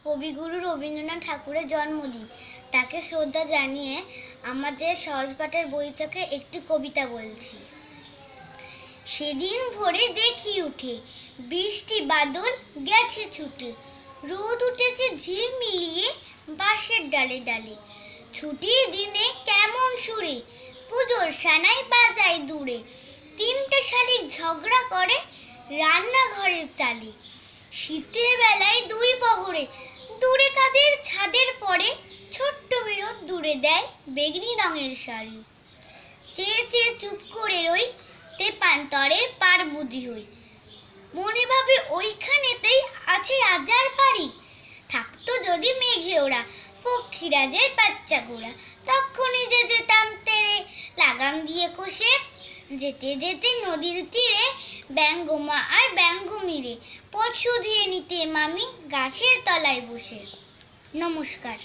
কবিগুরু রবীন্দ্রনাথ ঠাকুরের জন্মদিন, তাকে শ্রদ্ধা জানিয়ে আমাদের সহজপাঠের বই থেকে একটি কবিতা বলছি। সেদিন ভোরে দেখি উঠে বৃষ্টি বাদল গেছে ছুটে, রোদ উঠেছে ঝিলমিলিয়ে বাঁশের ডালে ডালে। ছুটির দিনে কেমন সুরে পুজোর সানাই বাজায় দূরে, তিনটে শালিক ঝগড়া করে রান্নাঘরের চালে। শীতের বেলায় দুই প্রহরে দূরে কাদের ছাদের পরে ছোট্ট বিরোধ দূরে দেয় বেগনি রঙের শাড়ি। চেয়ে চেয়ে চুপ করে রই, তেপান্তরের পার বুঝি হই, মনে ভাবে ওইখানেতেই আছে রাজার বাড়ি। থাকতো যদি মেঘে ওরা পক্ষীরাজের বাচ্চা গোড়া, তখনই যে যেতাম তেরে লাগাম দিয়ে কষে। যেতে যেতে নদীর তীরে ব্যঙ্গমা আর ব্যঙ্গমিরে পথ শুধিয়ে নিতে মামি গাছের তলায় বসে। নমস্কার।